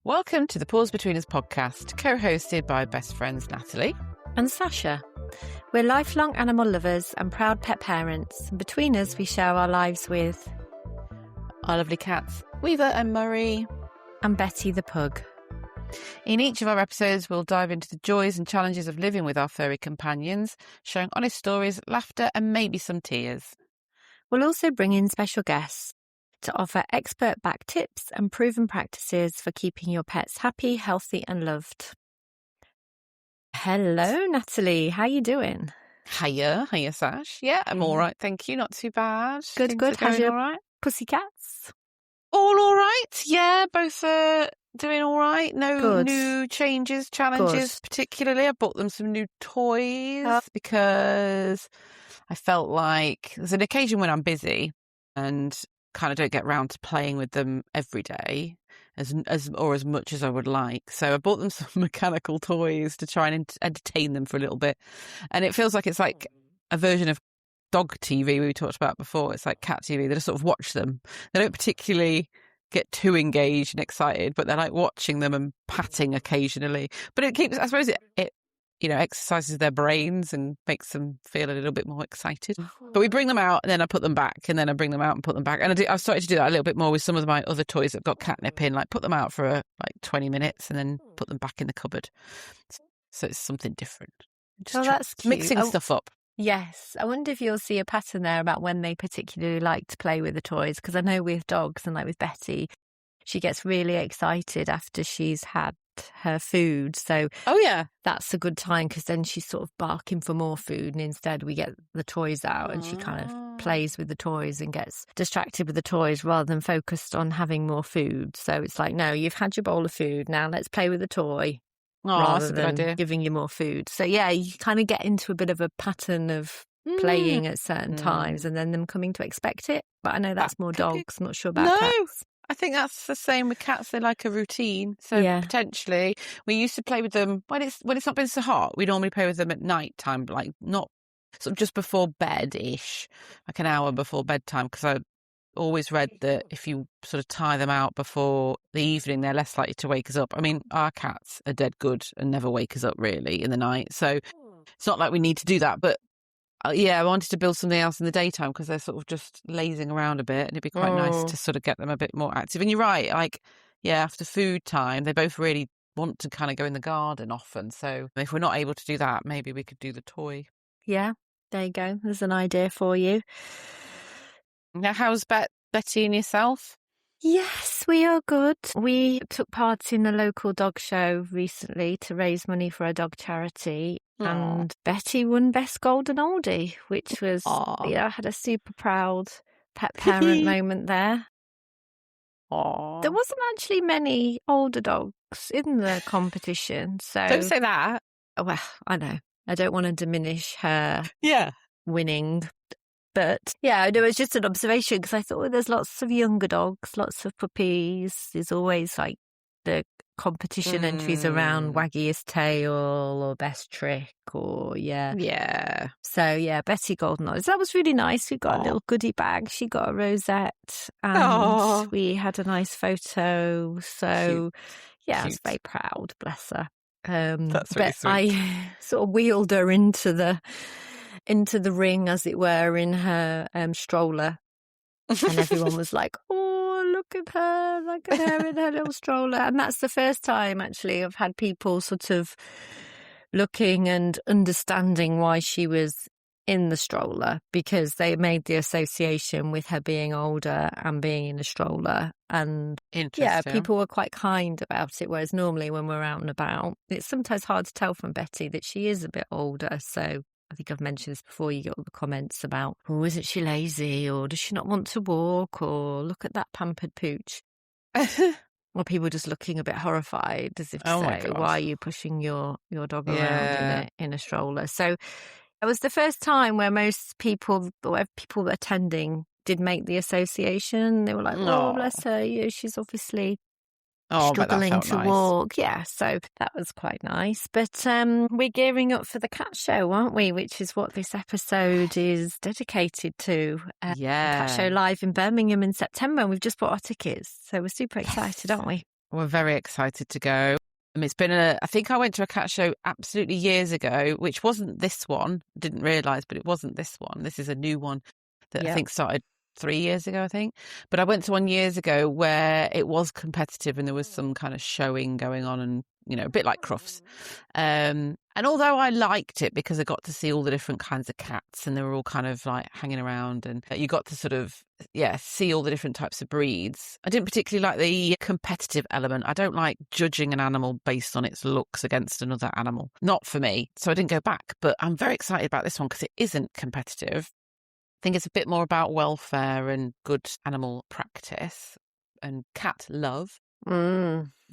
Welcome to the Pause Between Us podcast, co-hosted by best friends Natalie and Sasha. We're lifelong animal lovers and proud pet parents. And between us, we share our lives with our lovely cats, Weaver and Murray, and Betty the pug. In each of our episodes, we'll dive into the joys and challenges of living with our furry companions, sharing honest stories, laughter, and maybe some tears. We'll also bring in special guests to offer expert-backed tips and proven practices for keeping your pets happy, healthy, and loved. Hello, Natalie. How you doing? Hiya, Sash. Yeah, I'm all right, thank you. Not too bad. Good. How's your all right? pussycats? All right. Yeah, both are doing all right. No new challenges, particularly. I bought them some new toys because I felt like there's an occasion when I'm busy and kind of don't get round to playing with them every day as much as I would like. So I bought them some mechanical toys to try and entertain them for a little bit. And it feels like it's like a version of dog TV we talked about before. It's like cat TV. They just sort of watch them. They don't particularly get too engaged and excited, but they're like watching them and patting occasionally. But it keeps, I suppose it exercises their brains and makes them feel a little bit more excited. But we bring them out and then I put them back, and then I bring them out and put them back. And I've started to do that a little bit more with some of my other toys that got catnip in, like put them out for like 20 minutes and then put them back in the cupboard. So it's something different. That's cute. Mixing stuff up. Yes. I wonder if you'll see a pattern there about when they particularly like to play with the toys. Because I know with dogs and like with Betty, she gets really excited after she's had her food. So that's a good time, because then she's sort of barking for more food, and instead we get the toys out and she kind of plays with the toys and gets distracted with the toys rather than focused on having more food. So it's like, no, you've had your bowl of food, now let's play with the toy rather than giving you more food. So yeah, you kind of get into a bit of a pattern of playing at certain times and then them coming to expect it. But I know that's more dogs. I'm not sure about cats. I think that's the same with cats. They like a routine. So potentially we used to play with them when it's not been so hot. We normally play with them at night time, like not sort of just before bed-ish, like an hour before bedtime, because I always read that if you sort of tie them out before the evening, they're less likely to wake us up. I mean, our cats are dead good and never wake us up really in the night. So it's not like we need to do that. But I wanted to build something else in the daytime because they're sort of just lazing around a bit, and it'd be quite nice to sort of get them a bit more active. And you're right, like, after food time, they both really want to kind of go in the garden often. So if we're not able to do that, maybe we could do the toy. Yeah, there you go. There's an idea for you. Now, how's Betty and yourself? Yes, we are good. We took part in a local dog show recently to raise money for a dog charity. And Betty won Best Golden Oldie, which was, I had a super proud pet parent moment there. There wasn't actually many older dogs in the competition. So don't say that. Well, I know. I don't want to diminish her winning. But it was just an observation, because I thought there's lots of younger dogs, lots of puppies. There's always like the competition entries around waggiest tail or best trick or so Betty Golden Eyes. That was really nice. We got a little goodie bag. She got a rosette and we had a nice photo. So I was very proud, bless her. That's really sweet. I sort of wheeled her into the ring, as it were, in her stroller, and everyone was like, look at her in her little stroller. And that's the first time actually I've had people sort of looking and understanding why she was in the stroller, because they made the association with her being older and being in a stroller. And people were quite kind about it, whereas normally when we're out and about, it's sometimes hard to tell from Betty that she is a bit older. So I think I've mentioned this before, you get all the comments about, isn't she lazy, or does she not want to walk, or look at that pampered pooch. Or people just looking a bit horrified, as if to say, why are you pushing your dog around in a stroller? So it was the first time where most people, or people attending, did make the association. They were like, bless her, she's obviously struggling to walk. Yeah, so that was quite nice. But we're gearing up for the cat show, aren't we? Which is what this episode is dedicated to. Cat show live in Birmingham in September, and we've just bought our tickets. So we're super excited, aren't we? We're very excited to go. It's been I think I went to a cat show absolutely years ago, which wasn't this one. Didn't realise, but it wasn't this one. This is a new one that I think started 3 years ago, I think. But I went to one years ago where it was competitive and there was some kind of showing going on and, a bit like Crufts. And although I liked it because I got to see all the different kinds of cats and they were all kind of like hanging around and you got to sort of, see all the different types of breeds. I didn't particularly like the competitive element. I don't like judging an animal based on its looks against another animal. Not for me. So I didn't go back. But I'm very excited about this one because it isn't competitive. I think it's a bit more about welfare and good animal practice and cat love.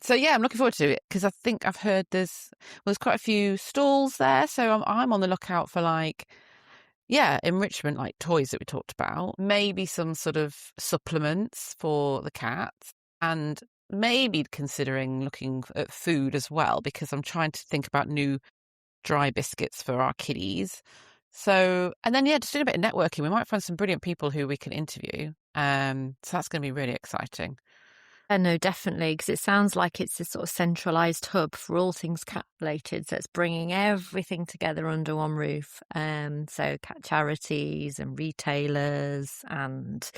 So yeah, I'm looking forward to it because I think I've heard there's quite a few stalls there. So I'm on the lookout for enrichment, like toys that we talked about, maybe some sort of supplements for the cats, and maybe considering looking at food as well because I'm trying to think about new dry biscuits for our kitties. So, and then, just doing a bit of networking. We might find some brilliant people who we can interview. So that's going to be really exciting. No, definitely, because it sounds like it's a sort of centralised hub for all things cat related. So it's bringing everything together under one roof. So cat charities and retailers and,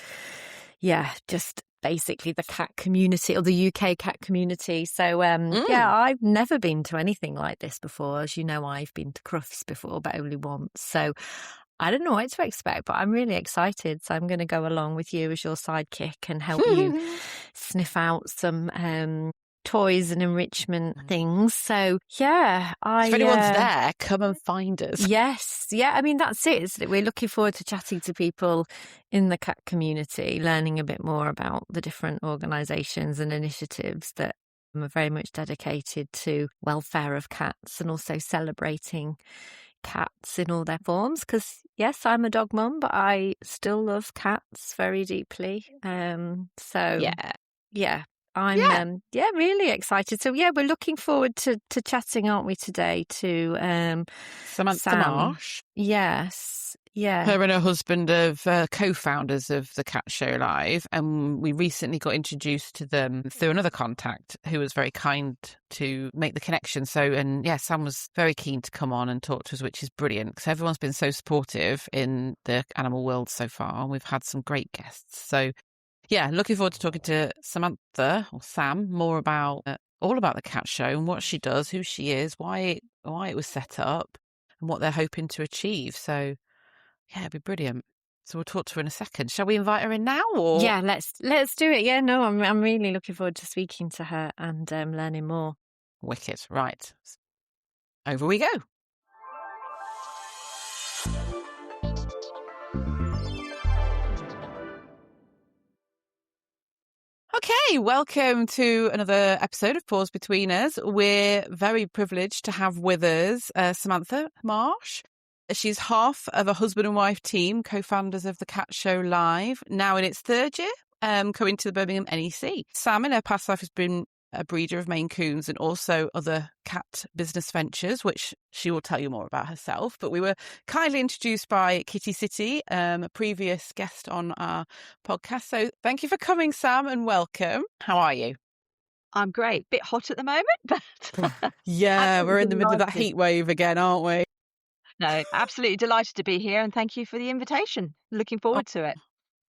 just basically the cat community or the UK cat community. So, I've never been to anything like this before. As you know, I've been to Crufts before, but only once. So I don't know what to expect, but I'm really excited. So I'm going to go along with you as your sidekick and help you sniff out some toys and enrichment things. So, if anyone's there, come and find us. Yes. Yeah, I mean, that's it, isn't it? We're looking forward to chatting to people in the cat community, learning a bit more about the different organisations and initiatives that are very much dedicated to welfare of cats and also celebrating cats in all their forms, because yes, I'm a dog mum, but I still love cats very deeply. I'm really excited. So we're looking forward to chatting, aren't we, today to Samantha Marsh. Yes. Yeah. Her and her husband are co-founders of the Cat Show Live, and we recently got introduced to them through another contact who was very kind to make the connection. So, Sam was very keen to come on and talk to us, which is brilliant because everyone's been so supportive in the animal world so far. We've had some great guests. So, looking forward to talking to Samantha or Sam more about all about the Cat Show and what she does, who she is, why it was set up, and what they're hoping to achieve. So. Yeah, it'd be brilliant. So we'll talk to her in a second. Shall we invite her in now? Or let's do it. Yeah, no, I'm really looking forward to speaking to her and learning more. Wicked. Right. Over we go. Okay, welcome to another episode of Pause Between Us. We're very privileged to have with us Samantha Marsh. She's half of a husband and wife team, co-founders of the Cat Show Live, now in its third year, coming to the Birmingham NEC. Sam, in her past life, has been a breeder of Maine Coons and also other cat business ventures, which she will tell you more about herself. But we were kindly introduced by Kitty City, a previous guest on our podcast. So thank you for coming, Sam, and welcome. How are you? I'm great. Bit hot at the moment, but... we're in the middle of that heat wave again, aren't we? No, absolutely delighted to be here and thank you for the invitation. Looking forward to it.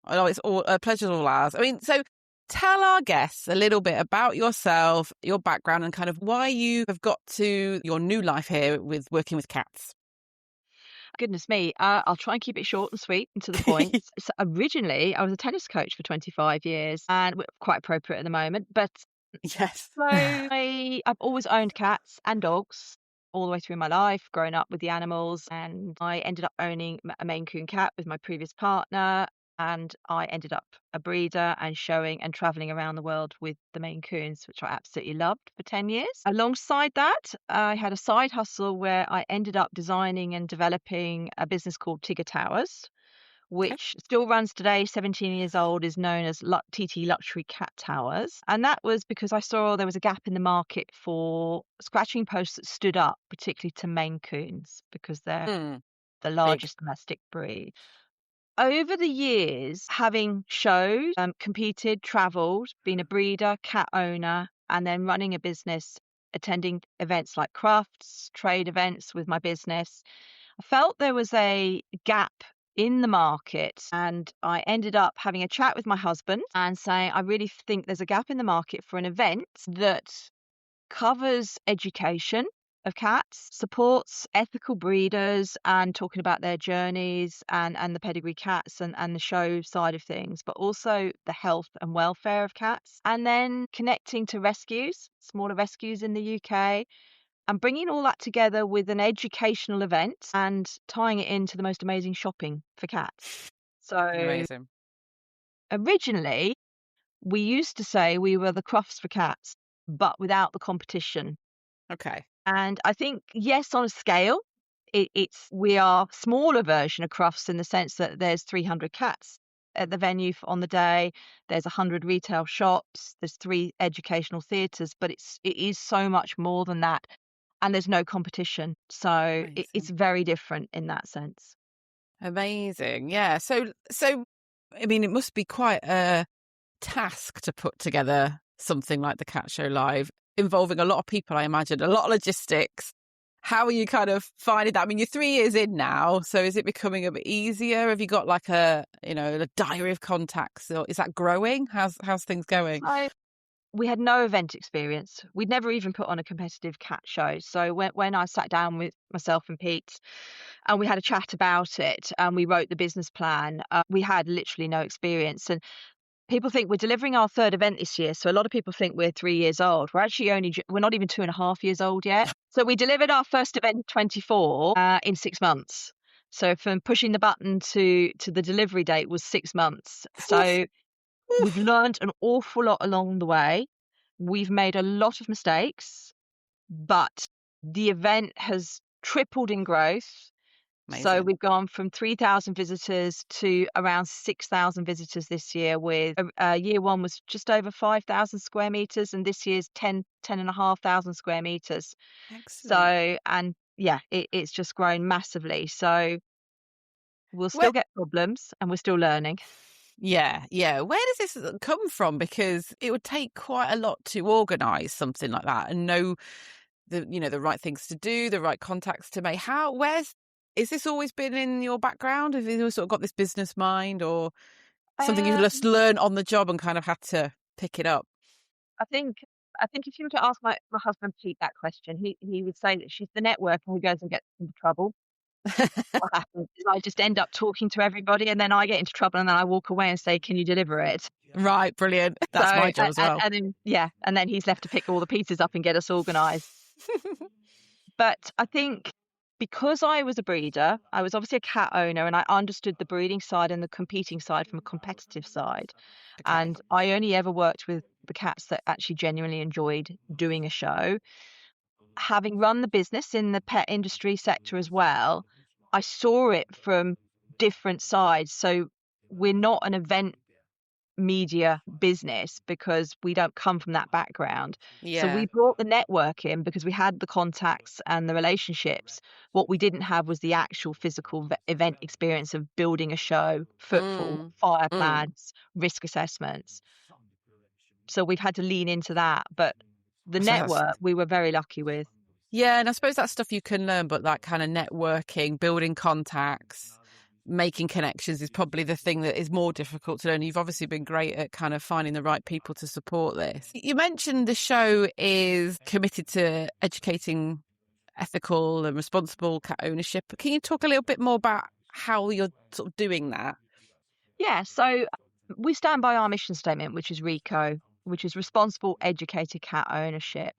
Oh, it's all a pleasure, all ours. I mean, so tell our guests a little bit about yourself, your background, and kind of why you have got to your new life here with working with cats. Goodness me. I'll try and keep it short and sweet and to the point. So originally, I was a tennis coach for 25 years and quite appropriate at the moment. But yes, so I've always owned cats and dogs. All the way through my life, growing up with the animals, and I ended up owning a Maine Coon cat with my previous partner, and I ended up a breeder and showing and traveling around the world with the Maine Coons, which I absolutely loved for 10 years. Alongside that, I had a side hustle where I ended up designing and developing a business called Tigger Towers, which still runs today, 17 years old, is known as TT Luxury Cat Towers. And that was because I saw there was a gap in the market for scratching posts that stood up, particularly to Maine Coons, because they're the largest domestic breed. Over the years, having showed, competed, travelled, been a breeder, cat owner, and then running a business, attending events like crafts, trade events with my business, I felt there was a gap in the market, and I ended up having a chat with my husband and saying, I really think there's a gap in the market for an event that covers education of cats, supports ethical breeders and talking about their journeys and the pedigree cats and the show side of things, but also the health and welfare of cats. And then connecting to rescues, smaller rescues in the UK, and bringing all that together with an educational event and tying it into the most amazing shopping for cats. So Amazing. originally, we used to say we were the Crufts for cats, but without the competition. Okay. And I think, yes, on a scale, we are smaller version of Crufts in the sense that there's 300 cats at the venue on the day. There's 100 retail shops. There's 3 educational theatres, but it is so much more than that. And there's no competition. So it's very different in that sense. Amazing. Yeah. So, I mean, it must be quite a task to put together something like the Cat Show Live, involving a lot of people, I imagine, a lot of logistics. How are you kind of finding that? I mean, you're 3 years in now, so is it becoming a bit easier? Have you got like a diary of contacts, or is that growing? How's things going? We had no event experience. We'd never even put on a competitive cat show. So when I sat down with myself and Pete and we had a chat about it and we wrote the business plan, we had literally no experience. And people think we're delivering our 3rd event this year. So a lot of people think we're 3 years old. We're actually we're not even 2.5 years old yet. So we delivered our first event in 24 in 6 months. So from pushing the button to the delivery date was 6 months. So we've learned an awful lot along the way. We've made a lot of mistakes, but the event has tripled in growth. Amazing. So we've gone from 3,000 visitors to around 6,000 visitors this year, with year one was just over 5,000 square meters, and this year's 10,500 square meters. Excellent. So, and yeah, it's just grown massively. So we'll still get problems and we're still learning. Yeah. Where does this come from? Because it would take quite a lot to organise something like that and know the right things to do, the right contacts to make. Is this always been in your background? Have you sort of got this business mind, or something you've just learned on the job and kind of had to pick it up? I think if you were to ask my husband Pete that question, he would say that she's the networker who goes and gets into trouble. What happens is I just end up talking to everybody, and then I get into trouble, and then I walk away and say, "Can you deliver it?" Right, brilliant. That's my job as well. And then he's left to pick all the pieces up and get us organised. But I think because I was a breeder, I was obviously a cat owner, and I understood the breeding side and the competing side from a competitive side. Okay. And I only ever worked with the cats that actually genuinely enjoyed doing a show. Having run the business in the pet industry sector as well, I saw it from different sides. So we're not an event media business because we don't come from that background. Yeah. So we brought the network in because we had the contacts and the relationships. What we didn't have was the actual physical event experience of building a show, footfall, fire plans, risk assessments. So we've had to lean into that. But the network we were very lucky with. Yeah, and I suppose that's stuff you can learn, but that kind of networking, building contacts, making connections is probably the thing that is more difficult to learn. You've obviously been great at kind of finding the right people to support this. You mentioned the show is committed to educating ethical and responsible cat ownership. Can you talk a little bit more about how you're sort of doing that? Yeah, so we stand by our mission statement, which is RECO, which is responsible, educated cat ownership.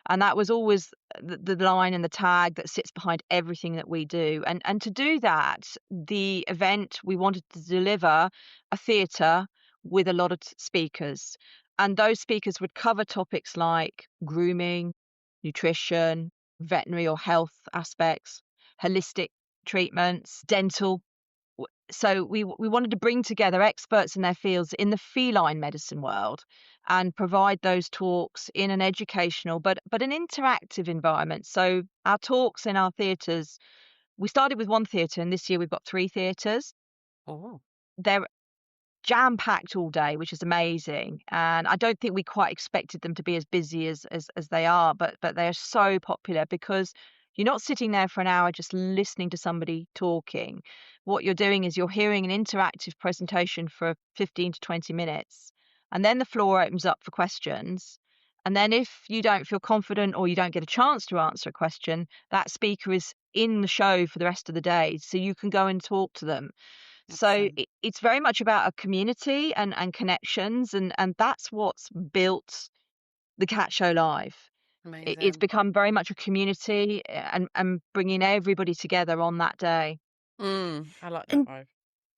And that was always the line and the tag that sits behind everything that we do. And to do that, the event, we wanted to deliver a theatre with a lot of speakers. And those speakers would cover topics like grooming, nutrition, veterinary or health aspects, holistic treatments, dental. So we wanted to bring together experts in their fields in the feline medicine world and provide those talks in an educational but an interactive environment. So our talks in our theatres, we started with one theatre, and this year we've got 3 theatres. Oh. They're jam-packed all day, which is amazing. And I don't think we quite expected them to be as busy as they are, but they are so popular because you're not sitting there for an hour just listening to somebody talking. What you're doing is you're hearing an interactive presentation for 15 to 20 minutes, and then the floor opens up for questions. And then if you don't feel confident or you don't get a chance to answer a question, that speaker is in the show for the rest of the day, so you can go and talk to them. So it's very much about a community and connections, and that's what's built the Cat Show Live. It's become very much a community and bringing everybody together on that day. I like that vibe.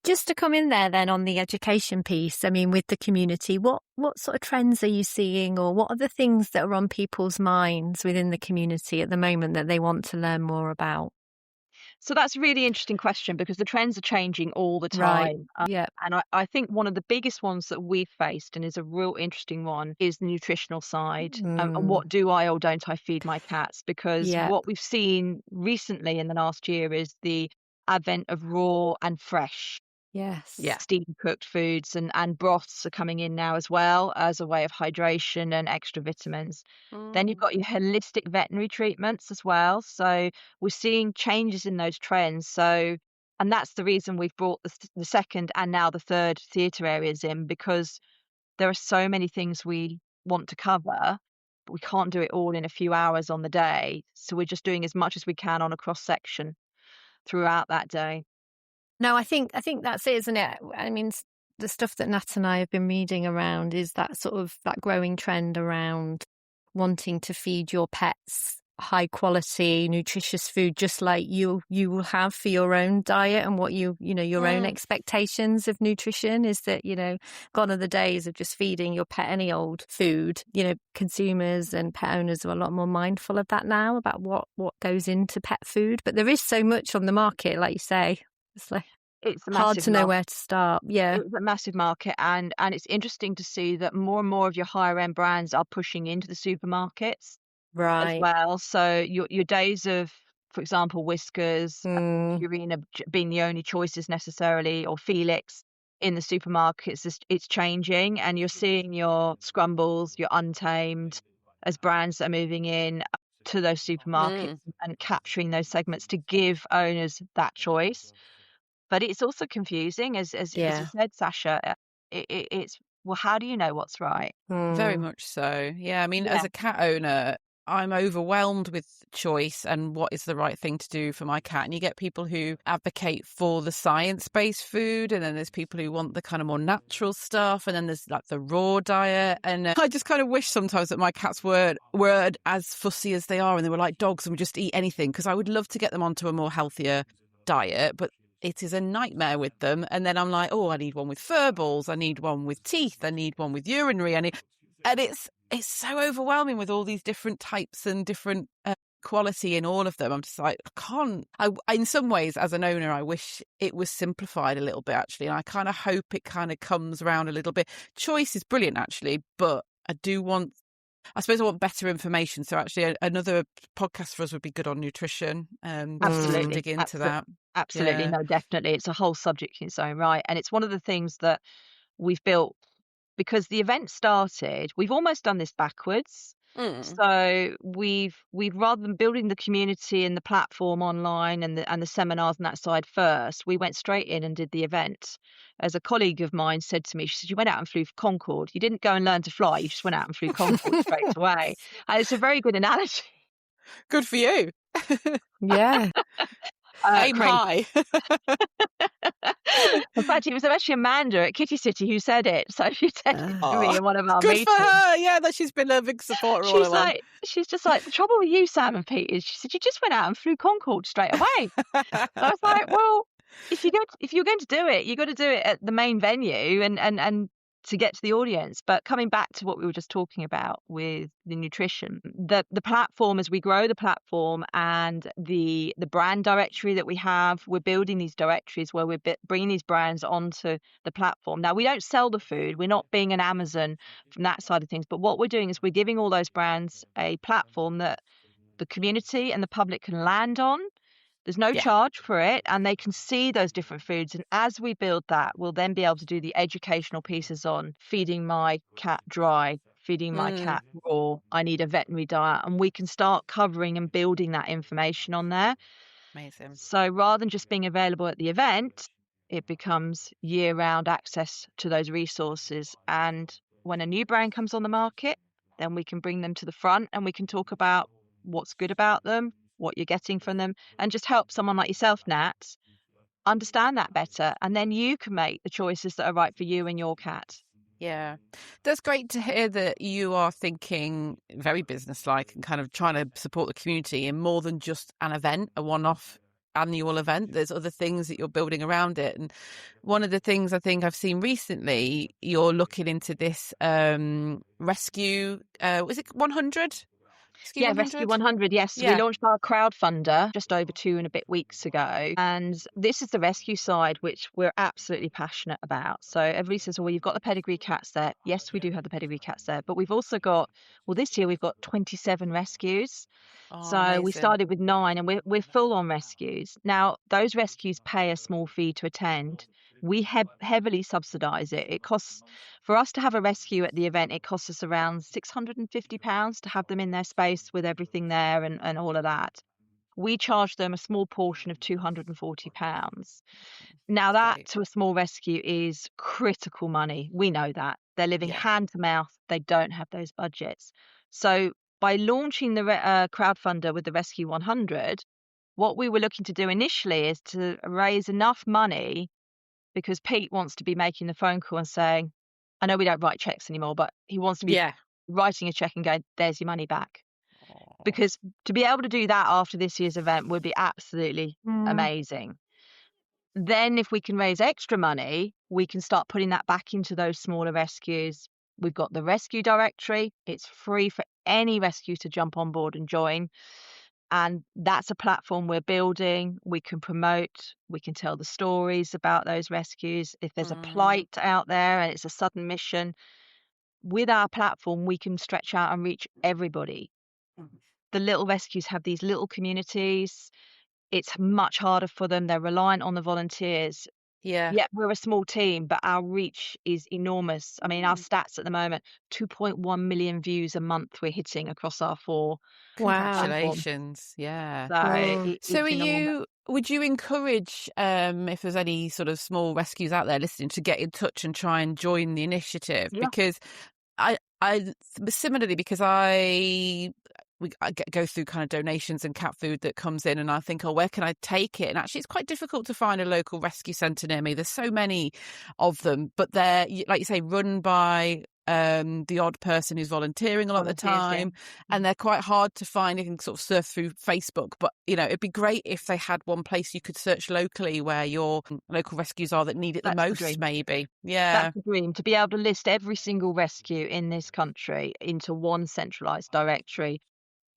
Just to come in there then on the education piece, I mean, with the community, what sort of trends are you seeing, or what are the things that are on people's minds within the community at the moment that they want to learn more about? So that's a really interesting question because the trends are changing all the time. Right. Yeah. And I think one of the biggest ones that we've faced and is a real interesting one is the nutritional side. And what do I or don't I feed my cats? Because what we've seen recently in the last year is the advent of raw and fresh. Yes. Steam cooked foods and broths are coming in now as well as a way of hydration and extra vitamins. Then you've got your holistic veterinary treatments as well. So we're seeing changes in those trends. So, and that's the reason we've brought the second and now the third theatre areas in, because there are so many things we want to cover, but we can't do it all in a few hours on the day. So we're just doing as much as we can on a cross section throughout that day. No, I think that's it, isn't it? I mean, the stuff that Nat and I have been reading around is that sort of that growing trend around wanting to feed your pets high quality, nutritious food, just like you will have for your own diet, and what your own expectations of nutrition is that, gone are the days of just feeding your pet any old food. Consumers and pet owners are a lot more mindful of that now, about what goes into pet food. But there is so much on the market, like you say. It's like hard to know where to start. Yeah. It's a massive market, and it's interesting to see that more and more of your higher end brands are pushing into the supermarkets as well. So your days of, for example, Whiskers, Purina being the only choices necessarily, or Felix in the supermarkets, it's changing, and you're seeing your Scrumbles, your Untamed as brands that are moving in to those supermarkets and capturing those segments to give owners that choice. But it's also confusing, as you said, Sasha. It's, well, how do you know what's right? Very much so. Yeah, I mean, as a cat owner, I'm overwhelmed with choice and what is the right thing to do for my cat. And you get people who advocate for the science-based food, and then there's people who want the kind of more natural stuff, and then there's like the raw diet. And I just kind of wish sometimes that my cats weren't as fussy as they are, and they were like dogs and would just eat anything, because I would love to get them onto a more healthier diet, but it is a nightmare with them. And then I'm like, oh, I need one with fur balls, I need one with teeth, I need one with urinary, and it's so overwhelming with all these different types and different quality in all of them. I'm just like, I can't. In some ways, as an owner, I wish it was simplified a little bit, actually, and I kind of hope it kind of comes around a little bit. Choice is brilliant, actually, but I want better information. So actually another podcast for us would be good on nutrition. Absolutely. Dig into that. Absolutely. Yeah. No, definitely. It's a whole subject in its own right. And it's one of the things that we've built, because the event started, we've almost done this backwards. So we've rather than building the community and the platform online and the seminars and that side first, we went straight in and did the event. As a colleague of mine said to me, she said, you went out and flew Concorde. You didn't go and learn to fly. You just went out and flew Concorde straight away. And it's a very good analogy. Good for you. Yeah. Aim high. In fact, it was actually Amanda at Kitty City who said it. So she said it to me in one of our meetings. Good for her. Yeah, that she's been a big supporter all along. She's just like, the trouble with you, Sam and Pete, is she said, you just went out and flew Concorde straight away. I was like, well, if you're going to do it, you've got to do it at the main venue and to get to the audience. But coming back to what we were just talking about with the nutrition, the platform, as we grow the platform and the brand directory that we have, we're building these directories where we're bringing these brands onto the platform. Now, we don't sell the food. We're not being an Amazon from that side of things. But what we're doing is we're giving all those brands a platform that the community and the public can land on There's no charge for it, and they can see those different foods. And as we build that, we'll then be able to do the educational pieces on feeding my cat dry, feeding my cat raw, I need a veterinary diet, and we can start covering and building that information on there. Amazing. So rather than just being available at the event, it becomes year-round access to those resources. And when a new brand comes on the market, then we can bring them to the front and we can talk about what's good about them, what you're getting from them, and just help someone like yourself, Nat, understand that better. And then you can make the choices that are right for you and your cat. Yeah, that's great to hear that you are thinking very businesslike and kind of trying to support the community in more than just an event, a one-off annual event. There's other things that you're building around it. And one of the things I think I've seen recently, you're looking into this rescue, was it 100? Rescue 100. Yes. We launched our crowdfunder just over 2 and a bit weeks ago. And this is the rescue side, which we're absolutely passionate about. So everybody says, well, you've got the pedigree cats there. Yes, we do have the pedigree cats there. But we've also got, this year we've got 27 rescues. So amazing. we started with 9 and we're full on rescues. Now, those rescues pay a small fee to attend. We heavily subsidise it. It costs, for us to have a rescue at the event, it costs us around £650 to have them in their space with everything there and all of that. We charge them a small portion of £240. Now that to a small rescue is critical money. We know that. They're living hand to mouth. They don't have those budgets. So by launching the crowdfunder with the Rescue 100, what we were looking to do initially is to raise enough money, because Pete wants to be making the phone call and saying, I know we don't write checks anymore, but he wants to be writing a check and going, there's your money back. Because to be able to do that after this year's event would be absolutely amazing. Then if we can raise extra money, we can start putting that back into those smaller rescues. We've got the rescue directory. It's free for any rescue to jump on board and join. And that's a platform we're building. We can promote, we can tell the stories about those rescues. If there's a plight out there and it's a sudden mission, with our platform, we can stretch out and reach everybody. The little rescues have these little communities. It's much harder for them. They're reliant on the volunteers. Yeah, we're a small team, but our reach is enormous. I mean, our stats at the moment, 2.1 million views a month we're hitting across our 4. Congratulations. Yeah. So would you encourage, if there's any sort of small rescues out there listening, to get in touch and try and join the initiative? Because I similarly, because I go through kind of donations and cat food that comes in, and I think, where can I take it? And actually, it's quite difficult to find a local rescue centre near me. There's so many of them, but they're, like you say, run by the odd person who's volunteering a lot of the time, and they're quite hard to find. You can sort of surf through Facebook, but it'd be great if they had one place you could search locally where your local rescues are that need it the most. Maybe that's the dream, to be able to list every single rescue in this country into one centralised directory.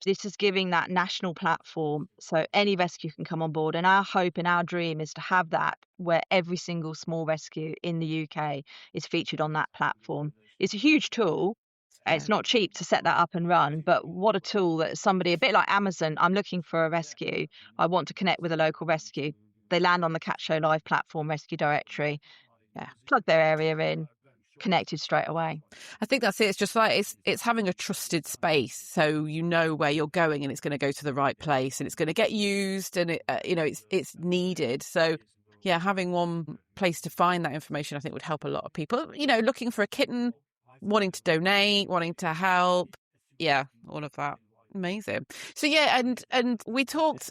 This is giving that national platform so any rescue can come on board. And our hope and our dream is to have that where every single small rescue in the UK is featured on that platform. It's a huge tool. It's not cheap to set that up and run, but what a tool that somebody, a bit like Amazon, I'm looking for a rescue. I want to connect with a local rescue. They land on the Cat Show Live platform rescue directory. Plug their area in. Connected straight away. I think that's it. It's just like it's having a trusted space, so you know where you're going and it's going to go to the right place and it's going to get used, and it's needed. So having one place to find that information, I think, would help a lot of people. Looking for a kitten, wanting to donate, wanting to help, all of that. Amazing. So and we've sort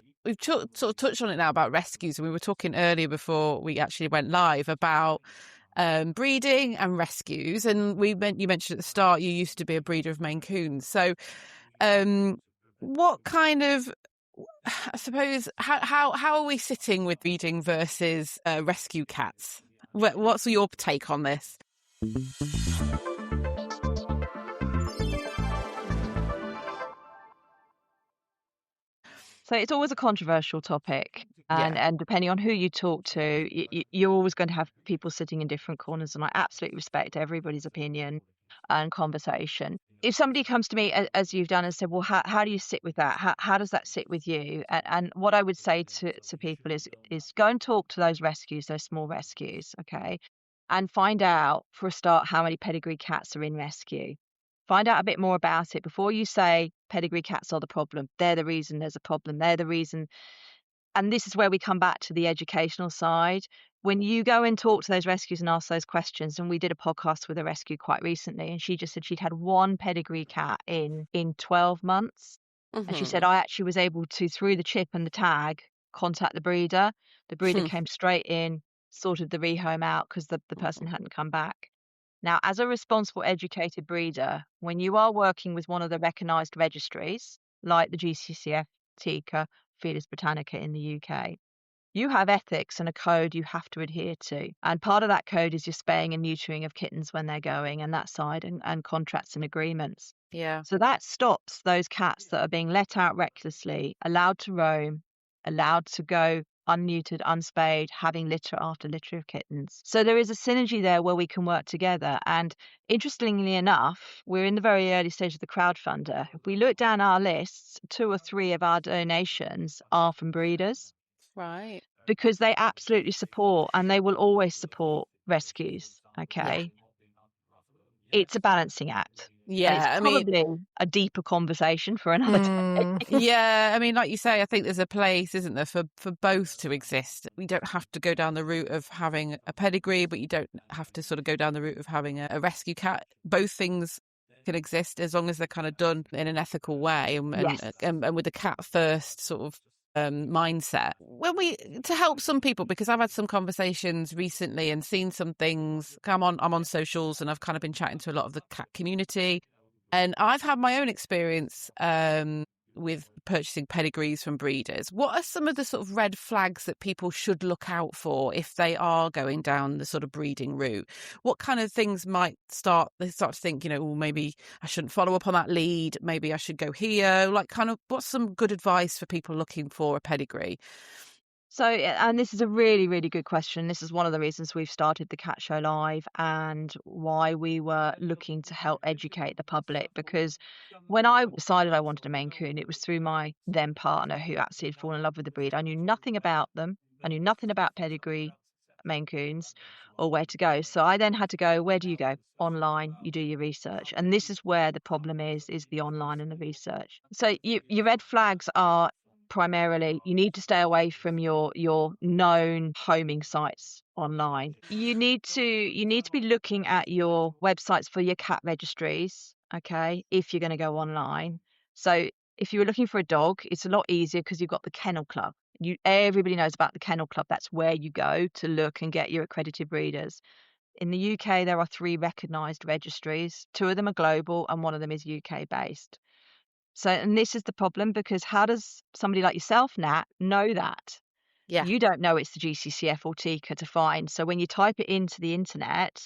of touched on it now about rescues, and we were talking earlier before we actually went live about breeding and rescues, and you mentioned at the start you used to be a breeder of Maine Coons. So what kind of, I suppose, how are we sitting with breeding versus rescue cats? What's your take on this? So it's always a controversial topic, and depending on who you talk to, you're always going to have people sitting in different corners, and I absolutely respect everybody's opinion. and conversation. If somebody comes to me, as you've done, and said, well, how do you sit with that? How does that sit with you? And what I would say to people is go and talk to those rescues, those small rescues, okay? And find out, for a start, how many pedigree cats are in rescue. Find out a bit more about it before you say pedigree cats are the problem. They're the reason there's a problem. They're the reason. And this is where we come back to the educational side. When you go and talk to those rescues and ask those questions, and we did a podcast with a rescue quite recently, and she just said she'd had one pedigree cat in 12 months. And she said, I actually was able to, through the chip and the tag, contact the breeder. The breeder came straight in, sorted the rehome out because the person hadn't come back. Now, as a responsible, educated breeder, when you are working with one of the recognised registries, like the GCCF, TICA, Felis Britannica in the UK, you have ethics and a code you have to adhere to. And part of that code is your spaying and neutering of kittens when they're going, and that side, and contracts and agreements. Yeah. So that stops those cats that are being let out recklessly, allowed to roam, allowed to go unneutered, unspayed, having litter after litter of kittens. So there is a synergy there where we can work together. And interestingly enough, we're in the very early stage of the crowdfunder. If we look down our lists, 2 or 3 of our donations are from breeders. Right. Because they absolutely support, and they will always support, rescues. Okay. Yeah. It's a balancing act. Yeah, and it's probably a deeper conversation for another day. Yeah, I mean, like you say, I think there's a place, isn't there, for both to exist. We don't have to go down the route of having a pedigree, but you don't have to sort of go down the route of having a rescue cat. Both things can exist as long as they're kind of done in an ethical way and with the cat first sort of mindset. To help some people, because I've had some conversations recently and seen some things. I'm on socials, and I've kind of been chatting to a lot of the cat community, and I've had my own experience with purchasing pedigrees from breeders. What are some of the sort of red flags that people should look out for if they are going down the sort of breeding route? What kind of things they start to think, maybe I shouldn't follow up on that lead. Maybe I should go here. Like, kind of, what's some good advice for people looking for a pedigree? So, and this is a really, really good question. This is one of the reasons we've started the Cat Show Live and why we were looking to help educate the public. Because when I decided I wanted a Maine Coon, it was through my then partner who absolutely had fallen in love with the breed. I knew nothing about them. I knew nothing about pedigree Maine Coons or where to go. So I then had to go, where do you go? Online, you do your research. And this is where the problem is the online and the research. So your red flags are, primarily, you need to stay away from your known homing sites online. You need to be looking at your websites for your cat registries, okay, if you're going to go online. So if you were looking for a dog, it's a lot easier because you've got the Kennel Club. Everybody knows about the Kennel Club. That's where you go to look and get your accredited breeders. In the UK, there are 3 recognised registries. 2 of them are global and 1 of them is UK based. So, and this is the problem, because how does somebody like yourself, Nat, know that? Yeah. You don't know it's the GCCF or TICA to find. So when you type it into the internet,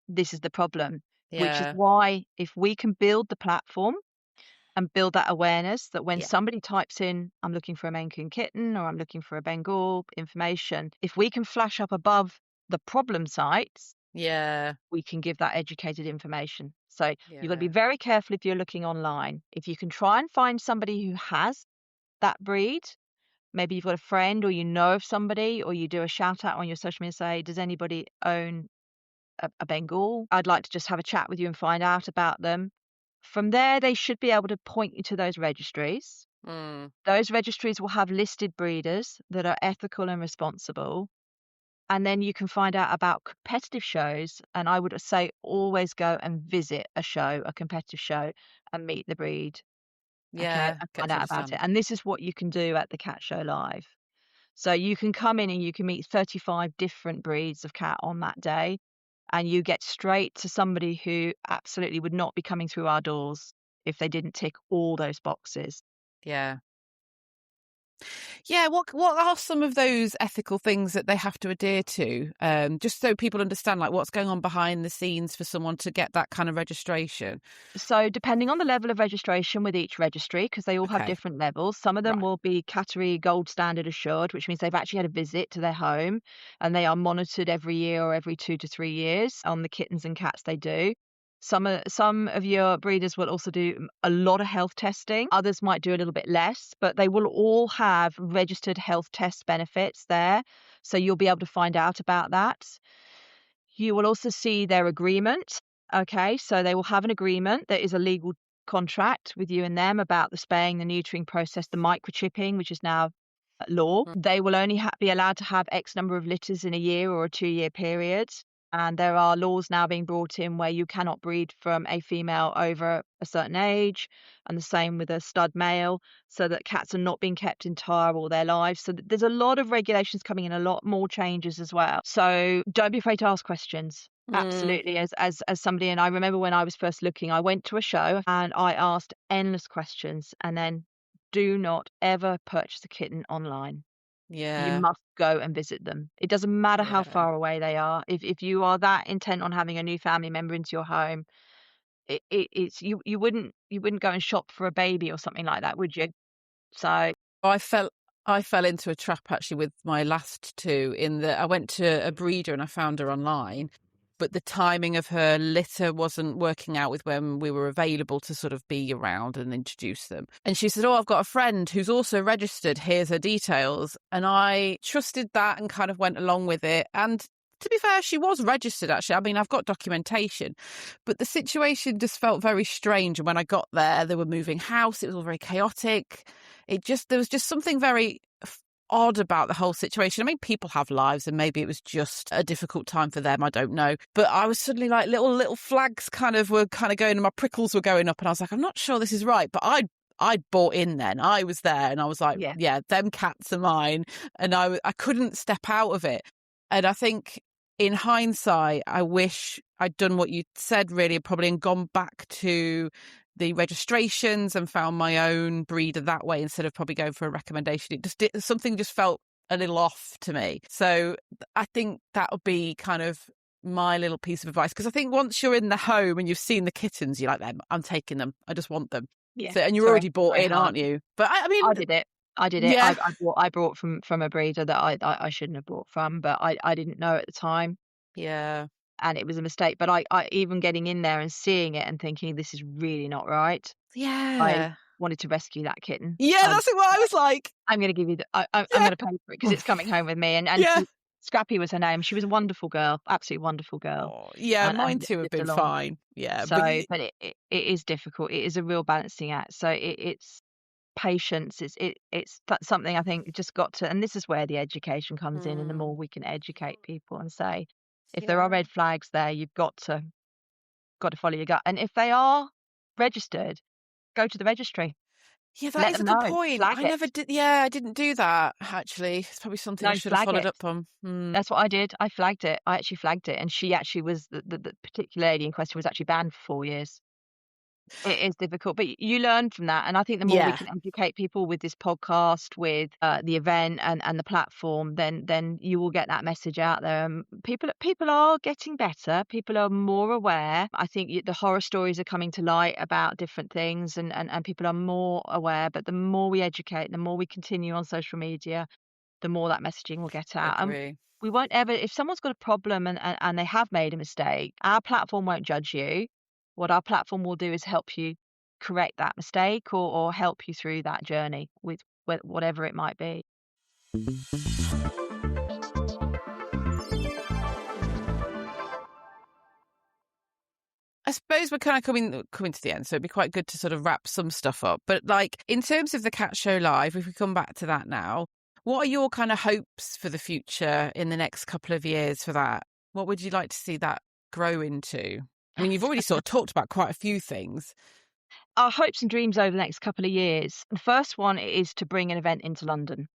this is the problem, which is why if we can build the platform and build that awareness that when somebody types in, I'm looking for a Maine Coon kitten or I'm looking for a Bengal information, if we can flash up above the problem sites, we can give that educated information. So you've got to be very careful if you're looking online. If you can try and find somebody who has that breed, maybe you've got a friend or you know of somebody, or you do a shout out on your social media, say, does anybody own a Bengal? I'd like to just have a chat with you and find out about them. From there, they should be able to point you to those registries. Those registries will have listed breeders that are ethical and responsible. And then you can find out about competitive shows. And I would say always go and visit a competitive show, and meet the breed. And find out about it. And this is what you can do at the Cat Show Live. So you can come in and you can meet 35 different breeds of cat on that day. And you get straight to somebody who absolutely would not be coming through our doors if they didn't tick all those boxes. What are some of those ethical things that they have to adhere to? Just so people understand, like, what's going on behind the scenes for someone to get that kind of registration. So depending on the level of registration with each registry, because they all have different levels, some of them will be category gold standard assured, which means they've actually had a visit to their home and they are monitored every year or every 2 to 3 years on the kittens and cats they do. Some of your breeders will also do a lot of health testing. Others might do a little bit less, but they will all have registered health test benefits there. So you'll be able to find out about that. You will also see their agreement. Okay, so they will have an agreement that is a legal contract with you and them about the spaying, the neutering process, the microchipping, which is now law. They will only be allowed to have X number of litters in a year or a 2-year period. And there are laws now being brought in where you cannot breed from a female over a certain age, and the same with a stud male, so that cats are not being kept entire all their lives. So there's a lot of regulations coming in, a lot more changes as well. So don't be afraid to ask questions. Absolutely. As somebody, and I remember when I was first looking, I went to a show and I asked endless questions, and then do not ever purchase a kitten online. Yeah. You must go and visit them. It doesn't matter how far away they are. If you are that intent on having a new family member into your home, it's you wouldn't go and shop for a baby or something like that, would you? So I fell into a trap actually with my last two, in that I went to a breeder and I found her online, but the timing of her litter wasn't working out with when we were available to sort of be around and introduce them. And she said, "Oh, I've got a friend who's also registered. Here's her details." And I trusted that and kind of went along with it. And to be fair, she was registered, actually. I mean, I've got documentation, but the situation just felt very strange. And when I got there, they were moving house. It was all very chaotic. There was just something very odd about the whole situation. I mean, people have lives and maybe it was just a difficult time for them. I don't know. But I was suddenly like, little flags were going, and my prickles were going up. And I was like, I'm not sure this is right. But I'd bought in then. I was there and I was like, yeah, them cats are mine. And I couldn't step out of it. And I think in hindsight, I wish I'd done what you said, really, probably, and gone back to the registrations and found my own breeder that way instead of probably going for a recommendation. Something just felt a little off to me. So I think that would be kind of my little piece of advice, because I think once you're in the home and you've seen the kittens, you're like, them, I'm taking them. I just want them. Yeah. So, and you're already bought in, aren't you? But I mean, I did it. Yeah. I bought from a breeder that I shouldn't have bought from, but I didn't know at the time. Yeah. And it was a mistake. But I even getting in there and seeing it and thinking, this is really not right. Yeah. I wanted to rescue that kitten. Yeah, that's what I was like. I'm going to give you I'm going to pay for it because it's coming home with me. And Scrappy was her name. She was a wonderful girl, absolutely wonderful girl. Oh, yeah, mine too have been fine. Yeah, so but it is difficult. It is a real balancing act. So it's patience. It's that's something I think just got to, and this is where the education comes in. And the more we can educate people and say, if there are red flags there, you've got to follow your gut. And if they are registered, go to the registry. Yeah, that is a good point. I never did. Yeah, I didn't do that, actually. It's probably something I should have followed up on. That's what I did. I flagged it. I actually flagged it. And she actually was, the particular lady in question was actually banned for 4 years. It is difficult, but you learn from that. And I think the more we can educate people with this podcast, with the event and the platform, then you will get that message out there. People are getting better. People are more aware. I think the horror stories are coming to light about different things, and people are more aware. But the more we educate, the more we continue on social media, the more that messaging will get out. And we won't ever, if someone's got a problem and they have made a mistake, our platform won't judge you. What our platform will do is help you correct that mistake or help you through that journey with whatever it might be. I suppose we're kind of coming to the end, so it'd be quite good to sort of wrap some stuff up. But like, in terms of the Cat Show Live, if we come back to that now, what are your kind of hopes for the future in the next couple of years for that? What would you like to see that grow into? I mean, you've already sort of talked about quite a few things. Our hopes and dreams over the next couple of years. The first one is to bring an event into London.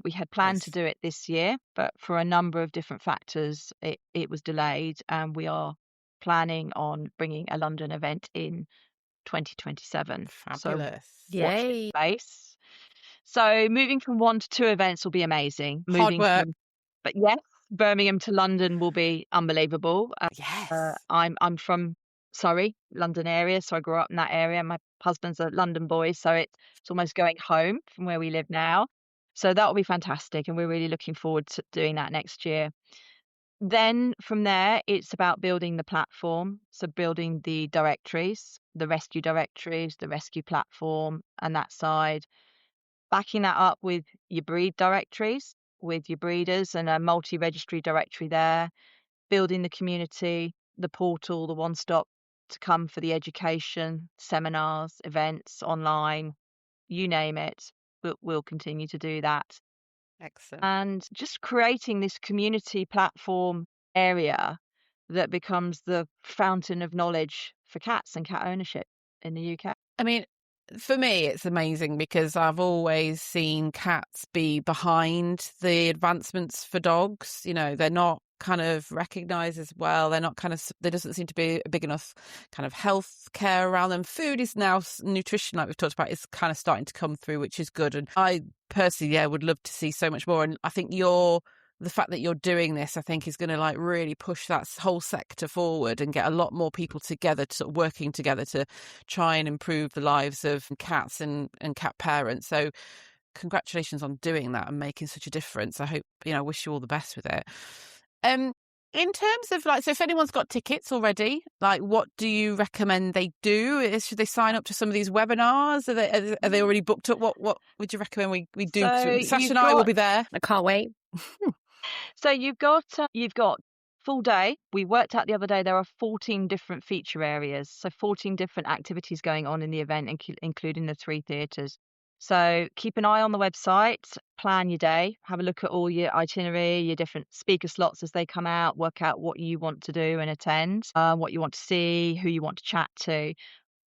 We had planned to do it this year, but for a number of different factors, it was delayed, and we are planning on bringing a London event in 2027. Fabulous. So yay. Space. So moving from 1 to 2 events will be amazing. Hard work. But yes, Birmingham to London will be unbelievable. Yes. I'm from Surrey, London area, so I grew up in that area. My husband's a London boy, so it's almost going home from where we live now. So that will be fantastic, and we're really looking forward to doing that next year. Then from there, it's about building the platform. So building the directories, the rescue directories, the rescue platform, and that side. Backing that up with your breed directories, with your breeders and a multi-registry directory there. Building the community, the portal, the one-stop to come for the education, seminars, events, online, you name it. We'll continue to do that. Excellent. And just creating this community platform area that becomes the fountain of knowledge for cats and cat ownership in the UK. I mean, for me, it's amazing because I've always seen cats be behind the advancements for dogs. You know, they're not kind of recognised as well. They're not kind of, there doesn't seem to be a big enough kind of health care around them. Food is now, nutrition, like we've talked about, is kind of starting to come through, which is good. And I personally, would love to see so much more. And I think the fact that you're doing this, I think, is going to like really push that whole sector forward and get a lot more people together, to sort of working together to try and improve the lives of cats and cat parents. So congratulations on doing that and making such a difference. I hope, I wish you all the best with it. In terms of so if anyone's got tickets already, like what do you recommend they do? Should they sign up to some of these webinars? Are they already booked up? What would you recommend we do? So Sasha and I will be there. I can't wait. So you've got full day. We worked out the other day there are 14 different feature areas, so 14 different activities going on in the event, including the 3 theatres. So keep an eye on the website, plan your day, have a look at all your itinerary, your different speaker slots as they come out, work out what you want to do and attend, what you want to see, who you want to chat to.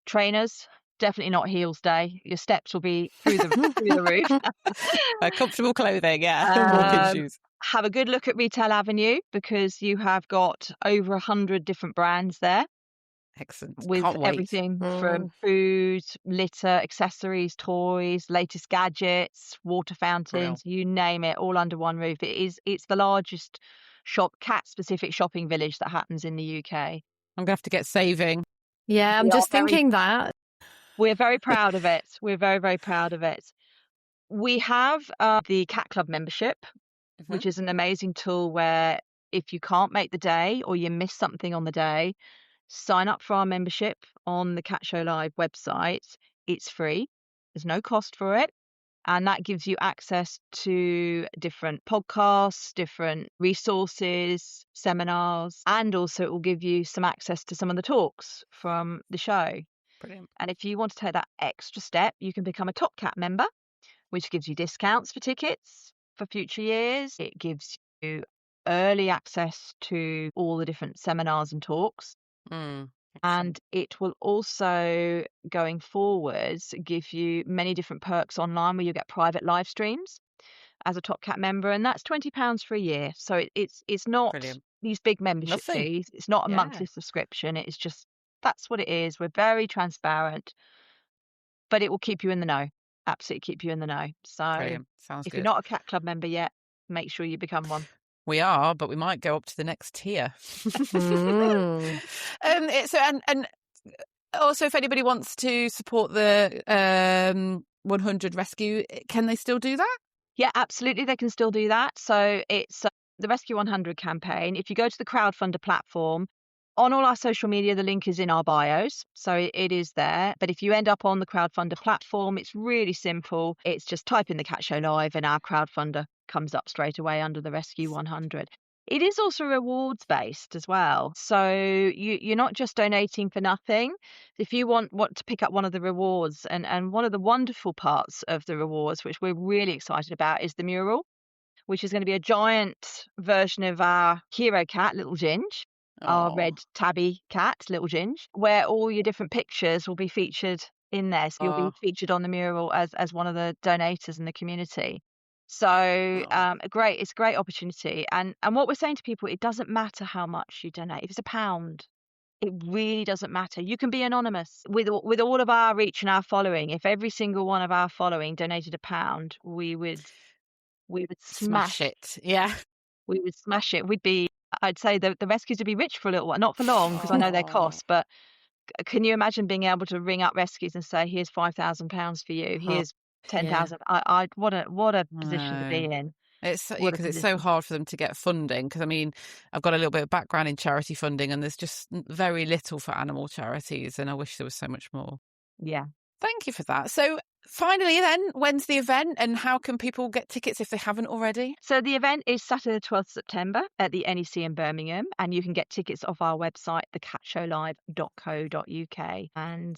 Trainers, definitely not heels day. Your steps will be through the roof. Comfortable clothing, walking shoes. Have a good look at Retail Avenue because you have got over 100 different brands there. Excellent. With Can't wait. Everything from food, litter, accessories, toys, latest gadgets, water fountains, you name it, all under one roof. It's the largest cat-specific shopping village that happens in the UK. I'm going to have to get saving. Yeah, I'm just thinking that. We're very proud of it. We're very, very proud of it. We have the Cat Club membership, which is an amazing tool where if you can't make the day or you miss something on the day, sign up for our membership on the Cat Show Live website. It's free. There's no cost for it. And that gives you access to different podcasts, different resources, seminars, and also it will give you some access to some of the talks from the show. Brilliant. And if you want to take that extra step, you can become a Top Cat member, which gives you discounts for tickets for future years. It gives you early access to all the different seminars and talks. And it will also, going forwards, give you many different perks online where you get private live streams as a Top Cat member, and that's £20 for a year. So it's not these big membership fees. It's not a monthly subscription. It's just, that's what it is. We're very transparent, but it will keep you in the know. Absolutely keep you in the know. So Sounds if good. you're not a Cat Club member yet, make sure you become one. We are, but we might go up to the next tier. And also, if anybody wants to support the 100 rescue, can they still do that? Yeah, absolutely. They can still do that. So it's the Rescue 100 campaign. If you go to the crowdfunder platform, on all our social media, the link is in our bios. So it is there. But if you end up on the crowdfunder platform, it's really simple. It's just type in the Cat Show Live and our crowdfunder comes up straight away under the Rescue 100. It is also rewards based as well. So you're not just donating for nothing. If you want to pick up one of the rewards, and one of the wonderful parts of the rewards, which we're really excited about, is the mural, which is going to be a giant version of our hero cat, Little Ginge. Our red tabby cat, Little Ginge, where all your different pictures will be featured in there. So you'll be featured on the mural as one of the donators in the community. So it's a great opportunity. And what we're saying to people, it doesn't matter how much you donate. If it's £1, it really doesn't matter. You can be anonymous. With all of our reach and our following, if every single one of our following donated £1, we would smash it. Yeah. We would smash it. I'd say the rescues would be rich for a little while, not for long, because I know their costs, but can you imagine being able to ring up rescues and say, here's £5,000 for you, here's 10,000. What a position to be in. It's because it's so hard for them to get funding. Because I mean, I've got a little bit of background in charity funding, and there's just very little for animal charities, and I wish there was so much more. Yeah. Thank you for that. So finally then, when's the event and how can people get tickets if they haven't already? So the event is Saturday the 12th September at the NEC in Birmingham, and you can get tickets off our website, thecatshowlive.co.uk. And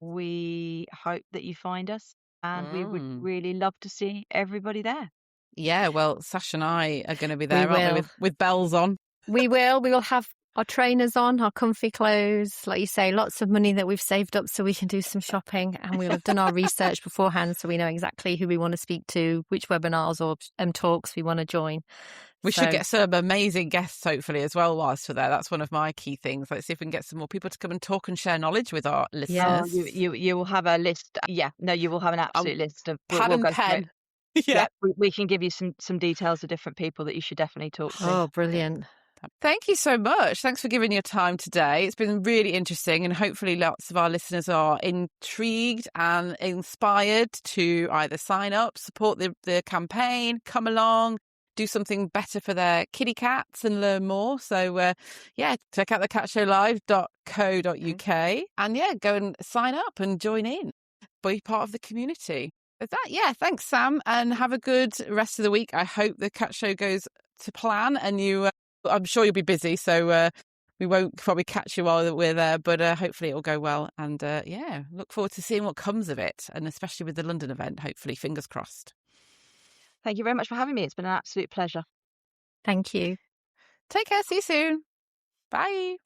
we hope that you find us, and we would really love to see everybody there. Yeah, well, Sash and I are going to be there, aren't we, with bells on? We will have our trainers on, our comfy clothes, like you say, lots of money that we've saved up so we can do some shopping, and we'll have done our research beforehand so we know exactly who we want to speak to, which webinars or talks we want to join. We should get some amazing guests, hopefully, as well, whilst we're there. That's one of my key things. Let's see if we can get some more people to come and talk and share knowledge with our listeners. Yeah, you will have a list. Yeah, no, you will have an absolute list of pad and pen. Yeah, we can give you some details of different people that you should definitely talk to. Oh, brilliant. Thank you so much. Thanks for giving your time today. It's been really interesting, and hopefully lots of our listeners are intrigued and inspired to either sign up, support the campaign, come along, do something better for their kitty cats and learn more. So check out thecatshowlive.co.uk and go and sign up and join in, be part of the community. With that, thanks, Sam, and have a good rest of the week. I hope the Cat Show goes to plan, and I'm sure you'll be busy, so we won't probably catch you while we're there, but hopefully it'll go well. And look forward to seeing what comes of it, and especially with the London event, hopefully, fingers crossed. Thank you very much for having me. It's been an absolute pleasure. Thank you. Take care. See you soon. Bye.